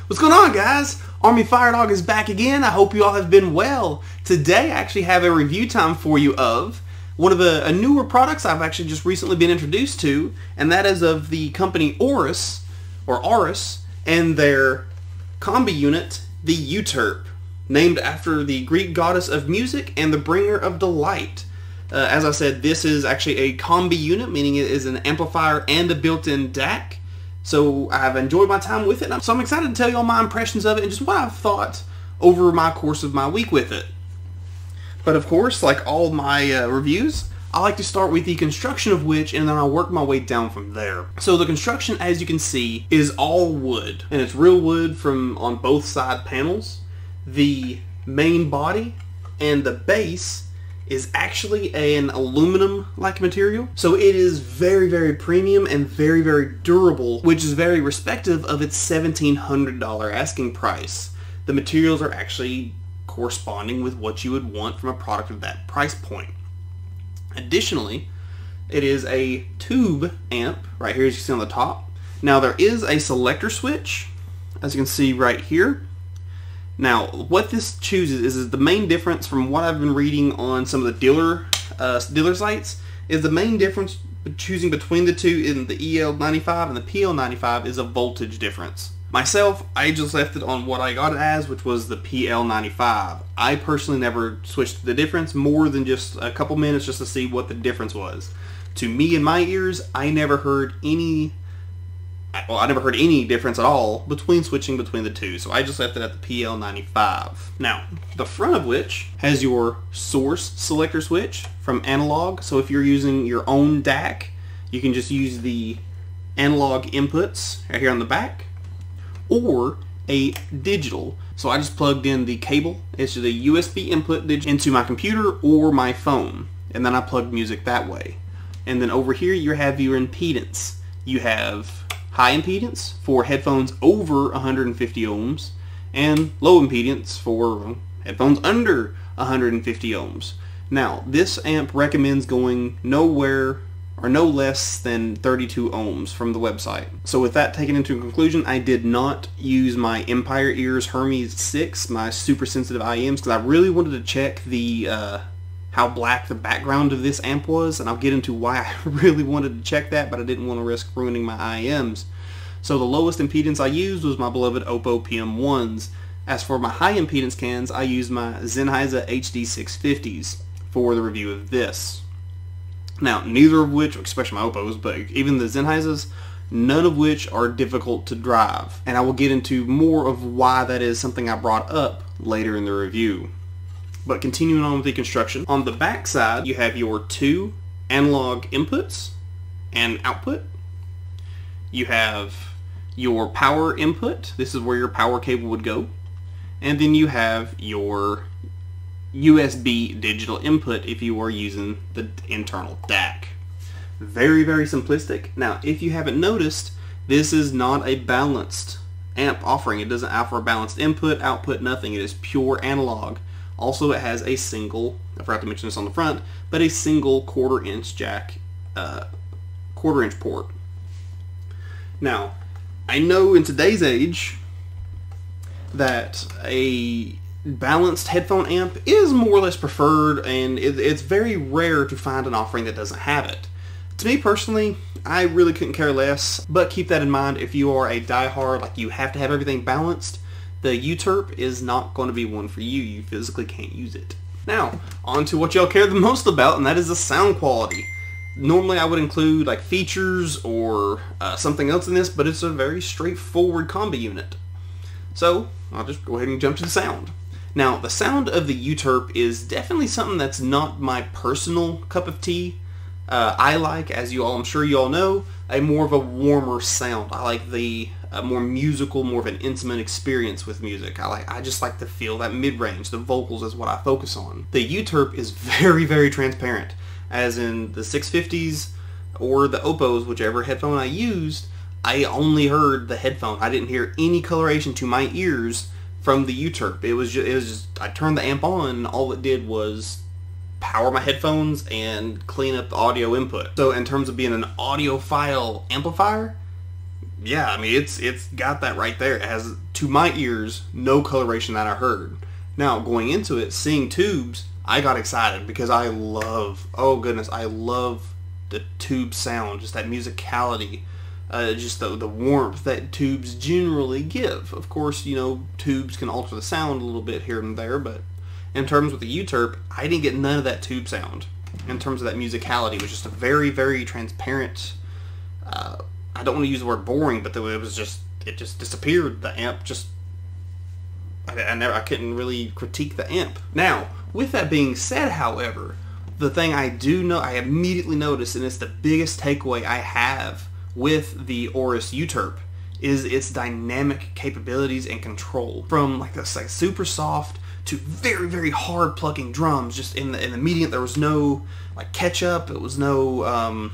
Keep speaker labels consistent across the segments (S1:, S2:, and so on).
S1: What's going on, guys? Army-Firedawg is back again. I hope you all have been well. Today I actually have a review time for you of one of the newer products I've actually just recently been introduced to, and that is of the company Auris, and their combi unit, the Euterpe, named after the Greek goddess of music and the bringer of delight. As I said, this is actually a combi unit, meaning it is an amplifier and a built-in DAC. So I've enjoyed my time with it, so I'm excited to tell you all my impressions of it and just what I've thought over my course of my week with it. But of course, like all my reviews, I like to start with the construction of which, and then I'll work my way down from there. So the construction, as you can see, is all wood, and it's real wood from on both side panels. The main body and the base is actually an aluminum-like material. So it is very, very premium and very, very durable, which is very respective of its $1,700 asking price. The materials are actually corresponding with what you would want from a product of that price point. Additionally, it is a tube amp, right here as you see on the top. Now there is a selector switch, as you can see right here. Now, what this chooses is the main difference from what I've been reading on some of the dealer sites, is the main difference choosing between the two in the EL95 and the PL95 is a voltage difference. Myself, I just left it on what I got it as, which was the PL95. I personally never switched the difference more than just a couple minutes just to see what the difference was. To me, in my ears, I never heard any difference at all between switching between the two, so I just left it at the PL95. Now, the front of which has your source selector switch from analog, so if you're using your own DAC, you can just use the analog inputs right here on the back, or a digital. So I just plugged in the cable, it's just a USB input into my computer or my phone, and then I plugged music that way. And then over here you have your impedance. You have high impedance for headphones over 150 ohms and low impedance for headphones under 150 ohms. Now, this amp recommends going nowhere or no less than 32 ohms from the website. So with that taken into conclusion, I did not use my Empire Ears Hermes 6, my super sensitive IEMs, because I really wanted to check the how black the background of this amp was, and I'll get into why I really wanted to check that, but I didn't want to risk ruining my IEMs. So the lowest impedance I used was my beloved Oppo PM1s. As for my high impedance cans, I used my Sennheiser HD650s for the review of this. Now, neither of which, especially my Oppos, but even the Sennheisers, none of which are difficult to drive. And I will get into more of why that is something I brought up later in the review. But continuing on with the construction, on the back side you have your two analog inputs and output. You have your power input. This is where your power cable would go. And then you have your USB digital input if you are using the internal DAC. Very, very simplistic. Now, if you haven't noticed, this is not a balanced amp offering. It doesn't offer a balanced input, output, nothing. It is pure analog. Also, it has a single, I forgot to mention this on the front, but a single quarter-inch jack, quarter-inch port. Now, I know in today's age that a balanced headphone amp is more or less preferred, and it's very rare to find an offering that doesn't have it. To me personally, I really couldn't care less, but keep that in mind if you are a diehard, like you have to have everything balanced. The Euterpe is not going to be one for you. You physically can't use it. Now, on to what y'all care the most about, and that is the sound quality. Normally I would include like features or something else in this, but it's a very straightforward combi unit. So, I'll just go ahead and jump to the sound. Now, the sound of the Euterpe is definitely something that's not my personal cup of tea. I like, as you all, I'm sure you all know, a more of a warmer sound. I like the more musical, more of an intimate experience with music. I just like to feel that mid-range. The vocals is what I focus on. The Euterpe is very, very transparent. As in the 650s or the Oppos, whichever headphone I used, I only heard the headphone. I didn't hear any coloration to my ears from the Euterpe. It was just I turned the amp on, and all it did was power my headphones and clean up the audio input. So in terms of being an audiophile amplifier, yeah, I mean, it's got that right there. It has, to my ears, no coloration that I heard. Now, going into it, seeing tubes, I got excited because I love, oh goodness, I love the tube sound, just that musicality, just the warmth that tubes generally give. Of course, you know, tubes can alter the sound a little bit here and there, but in terms with the Euterpe, I didn't get none of that tube sound. In terms of that musicality, it was just a very, very transparent, I don't want to use the word boring, but it just disappeared. The amp just, I couldn't really critique the amp. Now, with that being said, however, the thing I immediately noticed, and it's the biggest takeaway I have with the Auris Euterpe, is its dynamic capabilities and control. From like this like super soft to very, very hard plucking drums. Just in the medium, there was no like catch up. It was no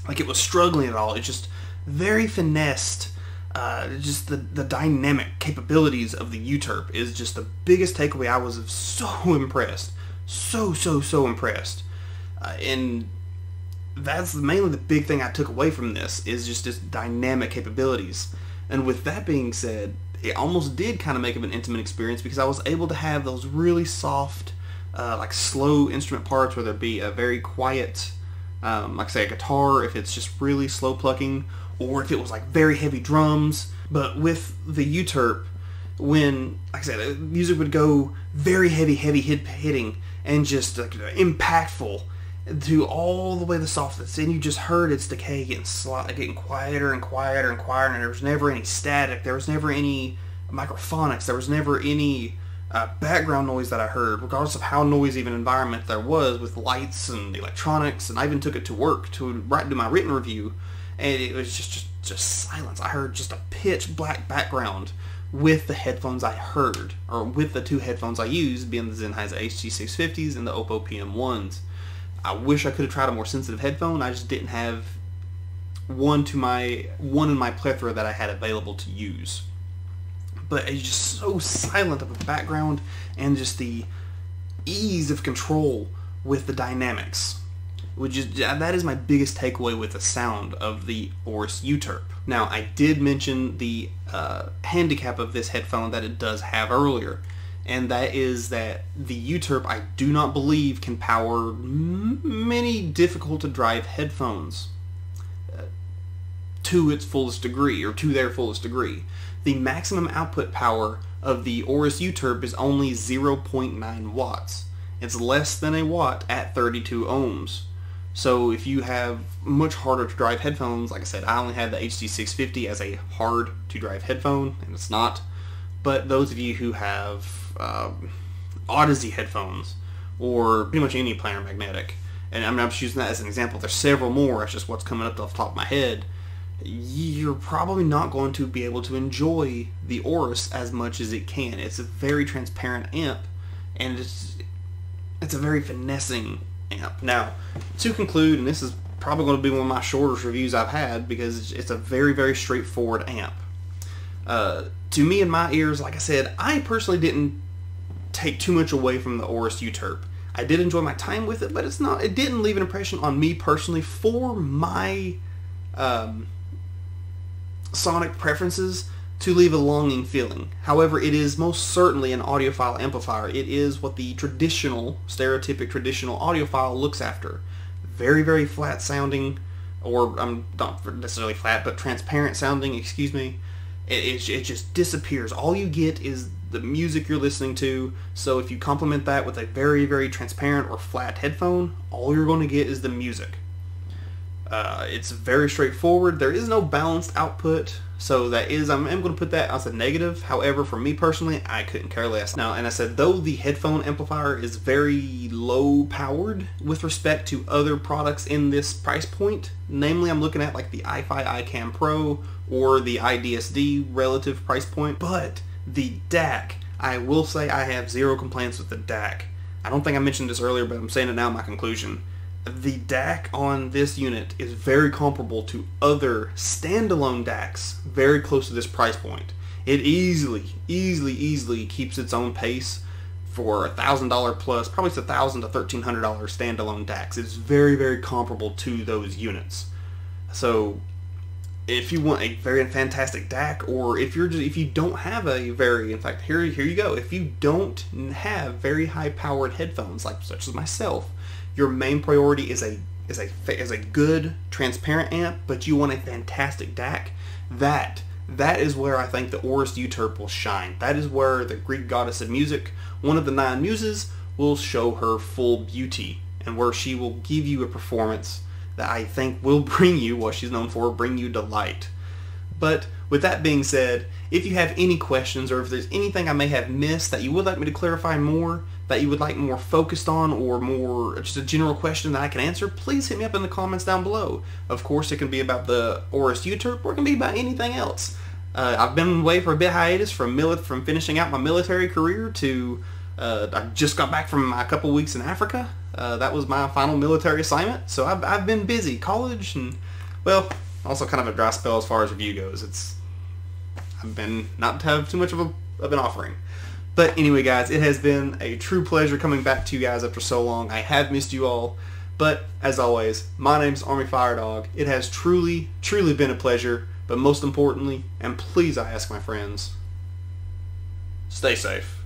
S1: like it was struggling at all. It's just very finessed. Just the dynamic capabilities of the Euterpe is just the biggest takeaway. I was so impressed, so impressed, and that's mainly the big thing I took away from this, is just its dynamic capabilities. And with that being said, it almost did kind of make it an intimate experience, because I was able to have those really soft, like slow instrument parts, whether it be a very quiet, like say a guitar, if it's just really slow plucking, or if it was like very heavy drums. But with the Euterpe, when, like I said, the music would go very heavy hitting, and just like impactful, to all the way the softness, and you just heard its decay getting quieter and quieter and quieter, and there was never any static, there was never any microphonics, there was never any background noise that I heard, regardless of how noisy of an environment there was with lights and electronics. And I even took it to work to do my written review, and it was just silence. I heard just a pitch black background with the headphones I heard, or with the two headphones I used, being the Sennheiser HG650s and the Oppo PM1s. I wish I could have tried a more sensitive headphone. I just didn't have one in my plethora that I had available to use. But it's just so silent of a background, and just the ease of control with the dynamics. That is my biggest takeaway with the sound of the Auris Euterpe. Now, I did mention the handicap of this headphone that it does have earlier, and that is that the Euterpe, I do not believe, can power many difficult to drive headphones to its fullest degree, or to their fullest degree. The maximum output power of the Auris Euterpe is only 0.9 watts. It's less than a watt at 32 ohms. So if you have much harder to drive headphones, like I said, I only had the HG650 as a hard to drive headphone, and it's not. But those of you who have Odyssey headphones, or pretty much any planar magnetic, and I'm just using that as an example, there's several more, it's just what's coming up off the top of my head, you're probably not going to be able to enjoy the Auris as much as it can. It's a very transparent amp, and it's a very finessing amp. Now, to conclude, and this is probably going to be one of my shortest reviews I've had, because it's a very, very straightforward amp. To me and my ears, like I said, I personally didn't take too much away from the Auris Euterpe. I did enjoy my time with it, but it didn't leave an impression on me personally for my sonic preferences to leave a longing feeling. However, it is most certainly an audiophile amplifier. It is what the stereotypic traditional audiophile looks after. Very, very flat sounding, or not necessarily flat, but transparent sounding, excuse me. It just disappears. All you get is the music you're listening to. So if you complement that with a very, very transparent or flat headphone, all you're going to get is the music. It's very straightforward. There is no balanced output, so that is, I'm going to put that as a negative. However, for me personally, I couldn't care less. Now, and I said, though the headphone amplifier is very low powered with respect to other products in this price point, namely I'm looking at like the iFi iCam Pro or the iDSD relative price point, but the DAC, I will say I have zero complaints with the DAC. I don't think I mentioned this earlier, but I'm saying it now in my conclusion. The DAC on this unit is very comparable to other standalone DACs very close to this price point. It easily keeps its own pace for $1,000 plus, probably it's $1,000 to $1,300 standalone DACs. It's very, very comparable to those units. So if you want a very fantastic DAC, or if you don't have a very, in fact, here you go. If you don't have very high powered headphones, like such as myself, your main priority is a good transparent amp, but you want a fantastic DAC. That is where I think the Auris Euterpe will shine. That is where the Greek goddess of music, one of the 9 muses, will show her full beauty, and where she will give you a performance that I think will bring you what she's known for, bring you delight. But with that being said, if you have any questions, or if there's anything I may have missed that you would like me to clarify more, that you would like more focused on, or more just a general question that I can answer, please hit me up in the comments down below. Of course, it can be about the Auris Euterpe, or it can be about anything else. I've been away for a bit hiatus from finishing out my military career to I just got back from a couple weeks in Africa. That was my final military assignment, so I've been busy. College and, well, also kind of a dry spell as far as review goes. I've been not to have too much of an offering. But anyway, guys, it has been a true pleasure coming back to you guys after so long. I have missed you all. But, as always, my name's Army-Firedawg. It has truly, truly been a pleasure. But most importantly, and please I ask my friends, stay safe.